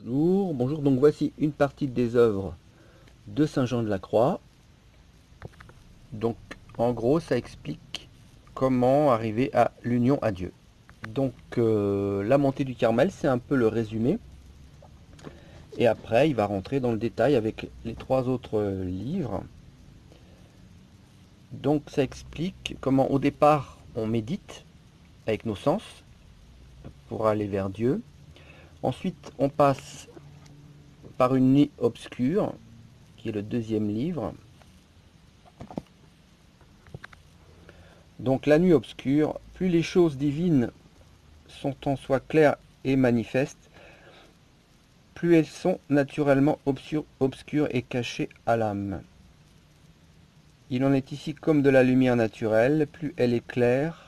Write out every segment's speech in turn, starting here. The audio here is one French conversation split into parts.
Bonjour, donc voici une partie des œuvres de Saint Jean de la Croix. Donc en gros ça explique comment arriver à l'union à Dieu. Donc la montée du Carmel, c'est un peu le résumé. Et après il va rentrer dans le détail avec les trois autres livres. Donc ça explique comment au départ on médite avec nos sens pour aller vers Dieu. Ensuite on passe par une nuit obscure, qui est le deuxième livre. Donc la nuit obscure, plus les choses divines sont en soi claires et manifestes, plus elles sont naturellement obscures et cachées à l'âme. Il en est ici comme de la lumière naturelle, plus elle est claire,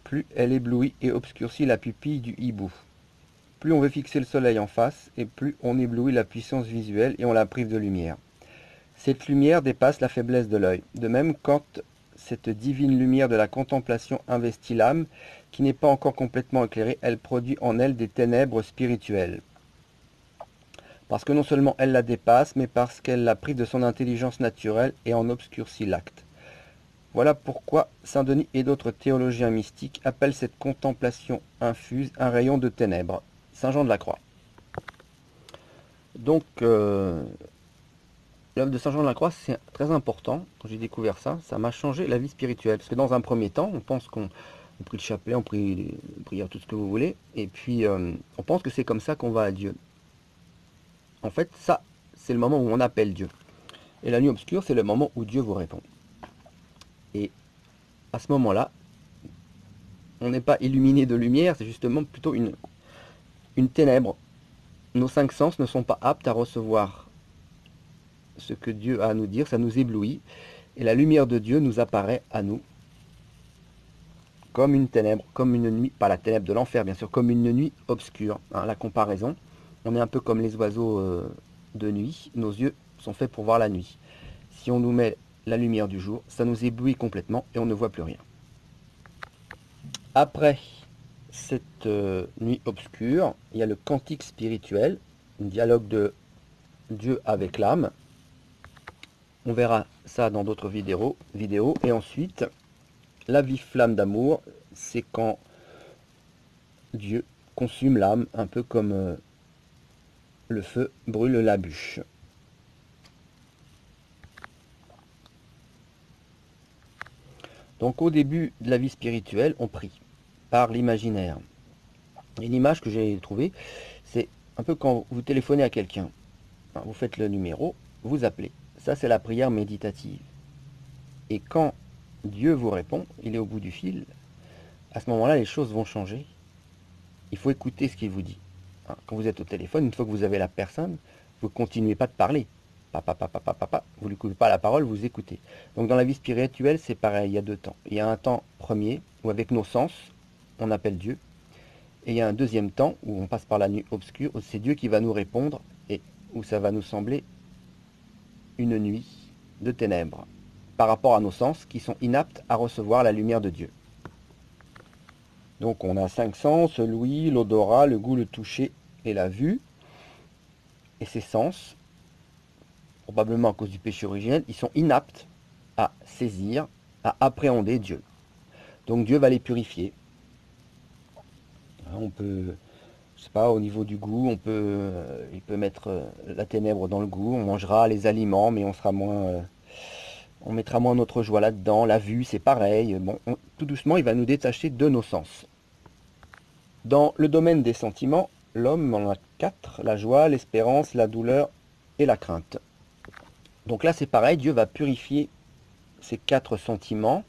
plus elle éblouit et obscurcit la pupille du hibou. Plus on veut fixer le soleil en face, et plus on éblouit la puissance visuelle et on la prive de lumière. Cette lumière dépasse la faiblesse de l'œil. De même, quand cette divine lumière de la contemplation investit l'âme, qui n'est pas encore complètement éclairée, elle produit en elle des ténèbres spirituelles. Parce que non seulement elle la dépasse, mais parce qu'elle la prive de son intelligence naturelle et en obscurcit l'acte. Voilà pourquoi saint Denis et d'autres théologiens mystiques appellent cette contemplation infuse un rayon de ténèbres. Saint Jean de la Croix. Donc, l'œuvre de Saint Jean de la Croix, c'est très important. Quand j'ai découvert ça, ça m'a changé la vie spirituelle. Parce que dans un premier temps, on pense qu'on prie le chapelet, on prie prière, tout ce que vous voulez, et puis on pense que c'est comme ça qu'on va à Dieu. En fait, ça, c'est le moment où on appelle Dieu. Et la nuit obscure, c'est le moment où Dieu vous répond. Et à ce moment-là, on n'est pas illuminé de lumière, c'est justement plutôt une ténèbre. Nos cinq sens ne sont pas aptes à recevoir ce que Dieu a à nous dire, ça nous éblouit, et la lumière de Dieu nous apparaît à nous comme une ténèbre, comme une nuit, pas la ténèbre de l'enfer bien sûr, comme une nuit obscure. Hein, la comparaison, on est un peu comme les oiseaux de nuit, nos yeux sont faits pour voir la nuit. Si on nous met la lumière du jour, ça nous éblouit complètement et on ne voit plus rien. Après cette nuit obscure, il y a le cantique spirituel, un dialogue de Dieu avec l'âme. On verra ça dans d'autres vidéos. Et ensuite, la vive flamme d'amour, c'est quand Dieu consume l'âme, un peu comme le feu brûle la bûche. Donc au début de la vie spirituelle, on prie par l'imaginaire. Et l'image que j'ai trouvée, c'est un peu quand vous téléphonez à quelqu'un. Vous faites le numéro, vous appelez. Ça, c'est la prière méditative. Et quand Dieu vous répond, il est au bout du fil, à ce moment-là, les choses vont changer. Il faut écouter ce qu'il vous dit. Quand vous êtes au téléphone, une fois que vous avez la personne, vous ne continuez pas de parler. Papa, papa, papa, papa, vous ne lui coupez pas la parole, vous écoutez. Donc dans la vie spirituelle, c'est pareil, il y a deux temps. Il y a un temps premier, où avec nos sens, on appelle Dieu. Et il y a un deuxième temps, où on passe par la nuit obscure, où c'est Dieu qui va nous répondre, et où ça va nous sembler une nuit de ténèbres, par rapport à nos sens, qui sont inaptes à recevoir la lumière de Dieu. Donc on a cinq sens, l'ouïe, l'odorat, le goût, le toucher et la vue. Et ces sens, probablement à cause du péché originel, ils sont inaptes à saisir, à appréhender Dieu. Donc Dieu va les purifier. On peut, je sais pas, au niveau du goût, il peut mettre la ténèbre dans le goût. On mangera les aliments, mais on sera moins, on mettra moins notre joie là-dedans. La vue, c'est pareil. Bon, tout doucement, il va nous détacher de nos sens. Dans le domaine des sentiments, l'homme en a quatre, la joie, l'espérance, la douleur et la crainte. Donc là c'est pareil, Dieu va purifier ces quatre sentiments.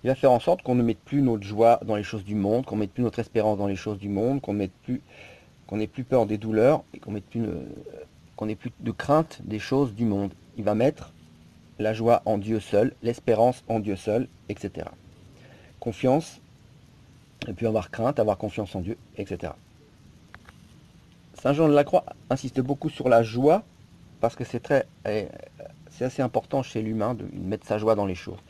Il va faire en sorte qu'on ne mette plus notre joie dans les choses du monde, qu'on ne mette plus notre espérance dans les choses du monde, qu'on n'ait plus peur des douleurs et qu'on n'ait plus de crainte des choses du monde. Il va mettre la joie en Dieu seul, l'espérance en Dieu seul, etc. Confiance, et puis avoir crainte, avoir confiance en Dieu, etc. Saint Jean de la Croix insiste beaucoup sur la joie parce que c'est assez important chez l'humain de mettre sa joie dans les choses.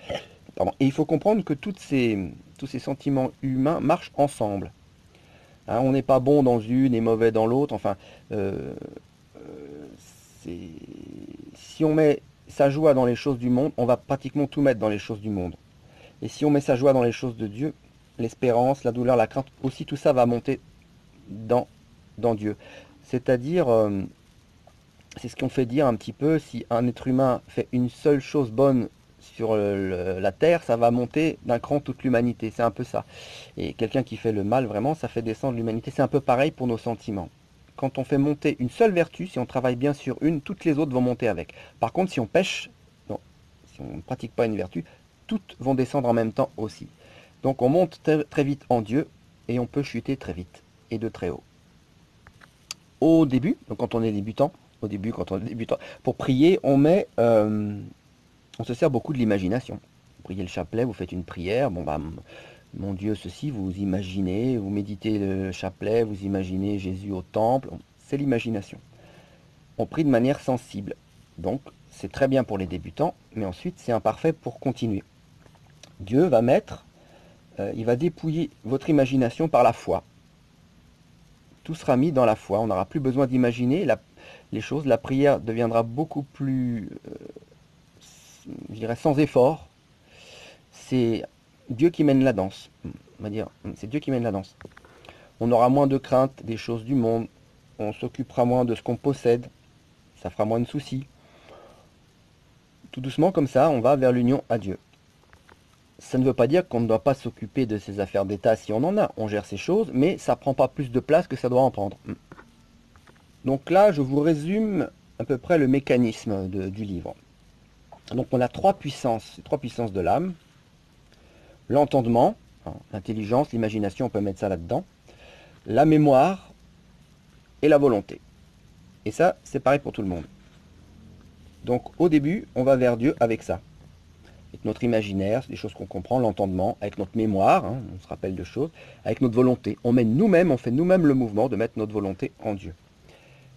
Pardon. Et il faut comprendre que tous ces sentiments humains marchent ensemble. Hein, on n'est pas bon dans une et mauvais dans l'autre. Enfin, euh, c'est- si on met sa joie dans les choses du monde, on va pratiquement tout mettre dans les choses du monde. Et si on met sa joie dans les choses de Dieu, l'espérance, la douleur, la crainte, aussi tout ça va monter dans, dans Dieu. C'est-à-dire, c'est ce qu'on fait dire un petit peu, si un être humain fait une seule chose bonne sur la terre, ça va monter d'un cran toute l'humanité. C'est un peu ça. Et quelqu'un qui fait le mal, vraiment, ça fait descendre l'humanité. C'est un peu pareil pour nos sentiments. Quand on fait monter une seule vertu, si on travaille bien sur une, toutes les autres vont monter avec. Par contre, si on pêche, non, si on ne pratique pas une vertu, toutes vont descendre en même temps aussi. Donc on monte très, très vite en Dieu et on peut chuter très vite et de très haut. Au début, donc quand on est débutant, pour prier, on se sert beaucoup de l'imagination. Vous priez le chapelet, vous faites une prière, bon bah, mon Dieu, ceci, vous imaginez, vous méditez le chapelet, vous imaginez Jésus au temple, c'est l'imagination. On prie de manière sensible, donc c'est très bien pour les débutants, mais ensuite c'est imparfait pour continuer. Dieu va il va dépouiller votre imagination par la foi. Tout sera mis dans la foi, on n'aura plus besoin d'imaginer les choses, la prière deviendra beaucoup plus, je dirais, sans effort. C'est Dieu qui mène la danse, on va dire, c'est Dieu qui mène la danse. On aura moins de crainte des choses du monde, on s'occupera moins de ce qu'on possède, ça fera moins de soucis. Tout doucement comme ça, on va vers l'union à Dieu. Ça ne veut pas dire qu'on ne doit pas s'occuper de ses affaires d'État si on en a, on gère ses choses, mais ça prend pas plus de place que ça doit en prendre. Donc là, je vous résume à peu près le mécanisme du livre. Donc on a trois puissances de l'âme. L'entendement, hein, l'intelligence, l'imagination, on peut mettre ça là-dedans. La mémoire et la volonté. Et ça, c'est pareil pour tout le monde. Donc au début, on va vers Dieu avec ça. Avec notre imaginaire, c'est des choses qu'on comprend, l'entendement, avec notre mémoire, hein, on se rappelle de choses, avec notre volonté. On fait nous-mêmes le mouvement de mettre notre volonté en Dieu.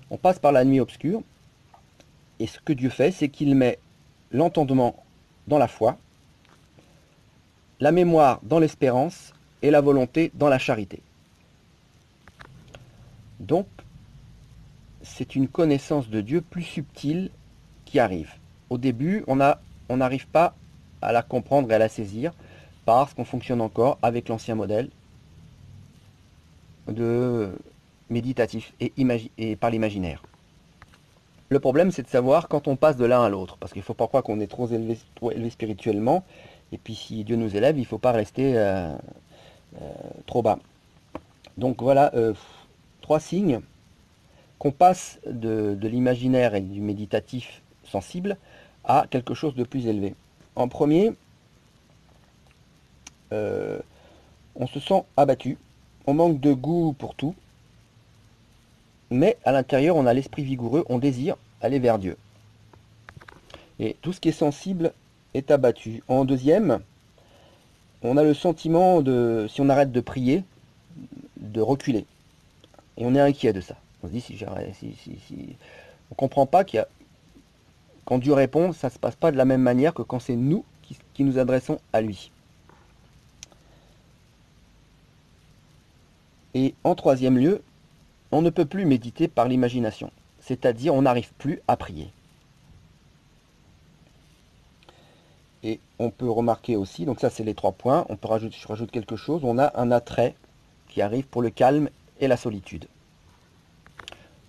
On passe par la nuit obscure, et ce que Dieu fait, c'est qu'il met l'entendement dans la foi, la mémoire dans l'espérance, et la volonté dans la charité. Donc, c'est une connaissance de Dieu plus subtile qui arrive. Au début, on n'arrive pas à la comprendre et à la saisir parce qu'on fonctionne encore avec l'ancien modèle de méditatif et par l'imaginaire. Le problème, c'est de savoir quand on passe de l'un à l'autre, parce qu'il ne faut pas croire qu'on est trop élevé spirituellement, et puis si Dieu nous élève, il ne faut pas rester trop bas. Donc voilà, trois signes qu'on passe de l'imaginaire et du méditatif sensible à quelque chose de plus élevé. En premier, euh, on se sent abattu, on manque de goût pour tout, mais à l'intérieur, on a l'esprit vigoureux, on désire aller vers Dieu. Et tout ce qui est sensible est abattu. En deuxième, on a le sentiment de, si on arrête de prier, de reculer. Et on est inquiet de ça. On se dit, si j'arrête, si... On comprend pas qu'il y a, quand Dieu répond, ça ne se passe pas de la même manière que quand c'est nous qui nous adressons à lui. Et en troisième lieu, on ne peut plus méditer par l'imagination. C'est-à-dire, on n'arrive plus à prier. Et on peut remarquer aussi, donc ça c'est les trois points, je rajoute quelque chose, on a un attrait qui arrive pour le calme et la solitude.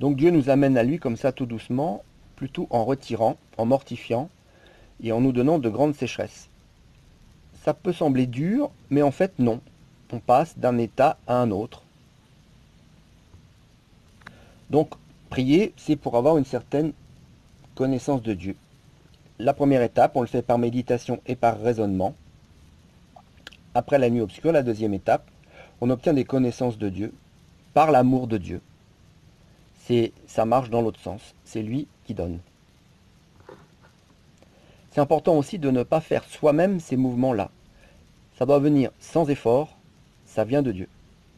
Donc Dieu nous amène à lui comme ça tout doucement, plutôt en retirant, en mortifiant et en nous donnant de grandes sécheresses. Ça peut sembler dur, mais en fait non. On passe d'un état à un autre. Donc prier, c'est pour avoir une certaine connaissance de Dieu. La première étape, on le fait par méditation et par raisonnement. Après la nuit obscure, la deuxième étape, on obtient des connaissances de Dieu par l'amour de Dieu. Ça marche dans l'autre sens. C'est lui qui donne. C'est important aussi de ne pas faire soi-même ces mouvements-là. Ça doit venir sans effort, ça vient de Dieu.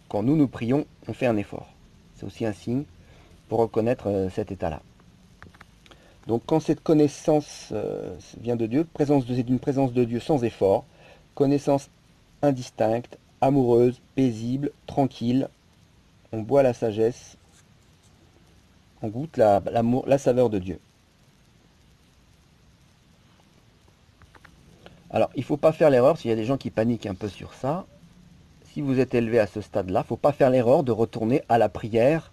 Quand nous prions, on fait un effort. C'est aussi un signe pour reconnaître cet état-là. Donc quand cette connaissance vient de Dieu, c'est une présence de Dieu sans effort, connaissance indistincte, amoureuse, paisible, tranquille, on boit la sagesse, on goûte l'amour, la saveur de Dieu. Alors, il ne faut pas faire l'erreur, s'il y a des gens qui paniquent un peu sur ça, si vous êtes élevé à ce stade-là, il ne faut pas faire l'erreur de retourner à la prière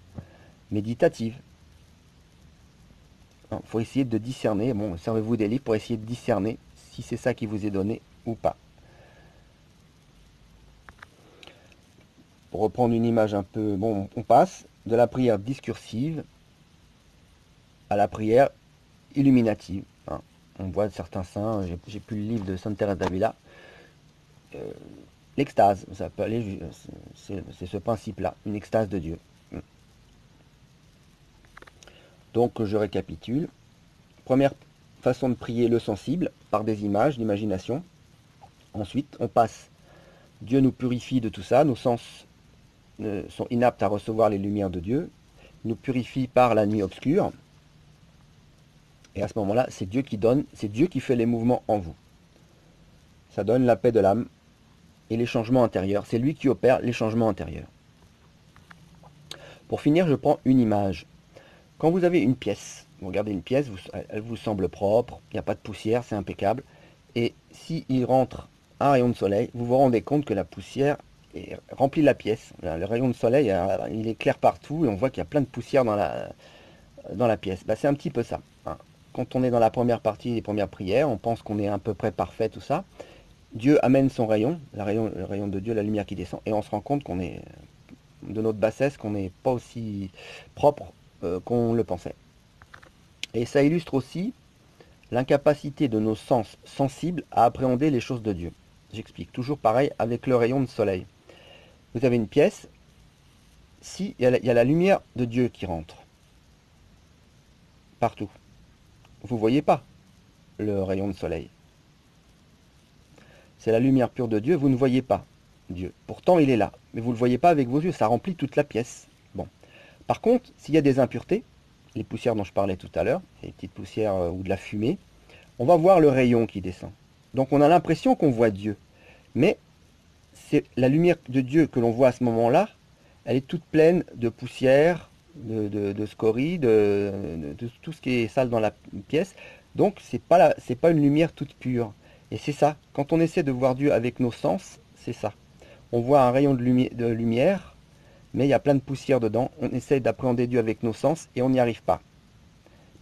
méditative. Il faut essayer de discerner, bon, servez-vous des livres pour essayer de discerner si c'est ça qui vous est donné ou pas. Pour reprendre une image un peu, bon, on passe de la prière discursive à la prière illuminative. Hein. On voit certains saints, j'ai plus le livre de Sainte Thérèse d'Avila, l'extase, ça peut aller, c'est ce principe-là, une extase de Dieu. Donc je récapitule. Première façon de prier le sensible, par des images, l'imagination. Ensuite, on passe. Dieu nous purifie de tout ça, nos sens sont inaptes à recevoir les lumières de Dieu, nous purifie par la nuit obscure. Et à ce moment-là, c'est Dieu qui donne, c'est Dieu qui fait les mouvements en vous. Ça donne la paix de l'âme et les changements intérieurs. C'est lui qui opère les changements intérieurs. Pour finir, je prends une image. Quand vous avez une pièce, vous regardez une pièce, elle vous semble propre, il n'y a pas de poussière, c'est impeccable. Et s'il rentre un rayon de soleil, vous vous rendez compte que la poussière remplit la pièce. Le rayon de soleil, il éclaire partout et on voit qu'il y a plein de poussière dans la pièce. C'est un petit peu ça. Hein. Quand on est dans la première partie des premières prières, on pense qu'on est à peu près parfait, tout ça. Dieu amène son rayon, le rayon de Dieu, la lumière qui descend, et on se rend compte qu'on est, de notre bassesse, qu'on n'est pas aussi propre qu'on le pensait. Et ça illustre aussi l'incapacité de nos sens sensibles à appréhender les choses de Dieu. J'explique, toujours pareil avec le rayon de soleil. Vous avez une pièce, si il y a la lumière de Dieu qui rentre, partout, vous ne voyez pas le rayon de soleil. C'est la lumière pure de Dieu, vous ne voyez pas Dieu. Pourtant, il est là, mais vous ne le voyez pas avec vos yeux, ça remplit toute la pièce. Bon. Par contre, s'il y a des impuretés, les poussières dont je parlais tout à l'heure, les petites poussières ou de la fumée, on va voir le rayon qui descend. Donc on a l'impression qu'on voit Dieu. Mais c'est la lumière de Dieu que l'on voit à ce moment-là, elle est toute pleine de poussière, de scories, de tout ce qui est sale dans la pièce. Donc c'est pas une lumière toute pure. Et c'est ça, quand on essaie de voir Dieu avec nos sens, c'est ça. On voit un rayon de lumière, mais il y a plein de poussière dedans. On essaie d'appréhender Dieu avec nos sens et on n'y arrive pas.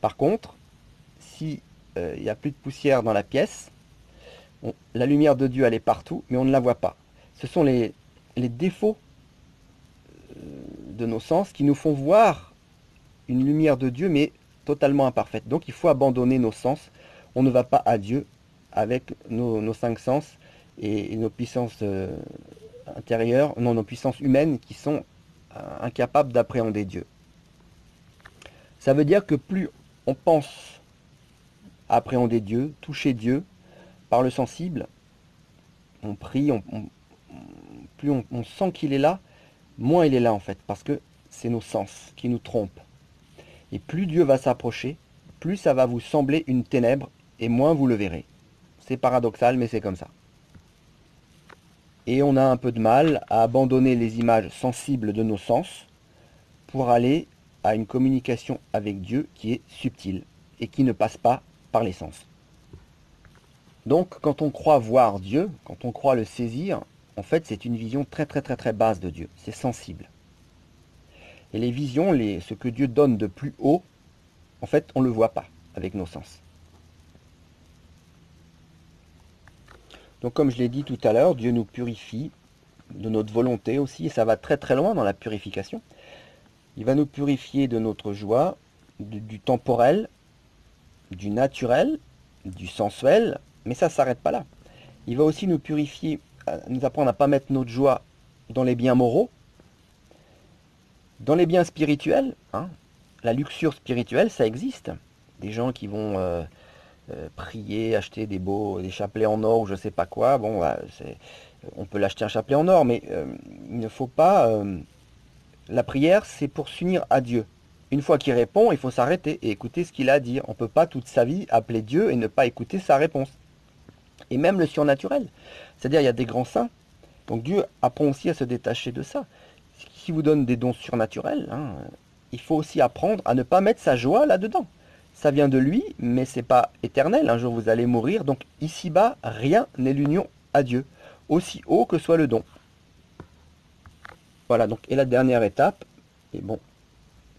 Par contre, si il n'y a plus de poussière dans la pièce, la lumière de Dieu elle est partout, mais on ne la voit pas. Ce sont les défauts de nos sens qui nous font voir une lumière de Dieu, mais totalement imparfaite. Donc il faut abandonner nos sens. On ne va pas à Dieu avec nos cinq sens et nos puissances intérieures, non, nos puissances humaines qui sont incapables d'appréhender Dieu. Ça veut dire que plus on pense à appréhender Dieu, toucher Dieu par le sensible, on prie, plus on sent qu'il est là, moins il est là en fait, parce que c'est nos sens qui nous trompent. Et plus Dieu va s'approcher, plus ça va vous sembler une ténèbre, et moins vous le verrez. C'est paradoxal, mais c'est comme ça. Et on a un peu de mal à abandonner les images sensibles de nos sens pour aller à une communication avec Dieu qui est subtile et qui ne passe pas par les sens. Donc quand on croit voir Dieu, quand on croit le saisir, en fait c'est une vision très très très très basse de Dieu, c'est sensible. Et les visions, ce que Dieu donne de plus haut, en fait on ne le voit pas avec nos sens. Donc comme je l'ai dit tout à l'heure, Dieu nous purifie de notre volonté aussi, et ça va très très loin dans la purification. Il va nous purifier de notre joie, du temporel, du naturel, du sensuel, mais ça ne s'arrête pas là. Il va aussi nous purifier, nous apprendre à ne pas mettre notre joie dans les biens moraux, dans les biens spirituels. Hein. La luxure spirituelle, ça existe. Des gens qui vont prier, acheter des chapelets en or ou je sais pas quoi. Bon, on peut l'acheter un chapelet en or, mais il ne faut pas... la prière, c'est pour s'unir à Dieu. Une fois qu'il répond, il faut s'arrêter et écouter ce qu'il a à dire. On ne peut pas toute sa vie appeler Dieu et ne pas écouter sa réponse. Et même le surnaturel. C'est-à-dire, il y a des grands saints. Donc Dieu apprend aussi à se détacher de ça. qui vous donne des dons surnaturels, hein, il faut aussi apprendre à ne pas mettre sa joie là-dedans. Ça vient de lui, mais c'est pas éternel. Un jour vous allez mourir, donc ici-bas, rien n'est l'union à Dieu, aussi haut que soit le don. Voilà, donc, et la dernière étape, et bon,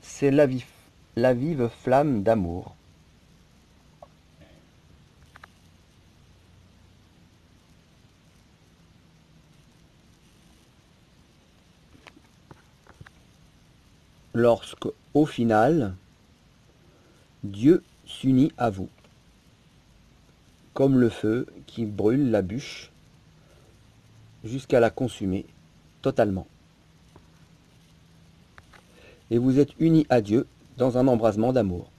c'est la vive flamme d'amour. Lorsque, au final, Dieu s'unit à vous, comme le feu qui brûle la bûche jusqu'à la consumer totalement. Et vous êtes unis à Dieu dans un embrasement d'amour.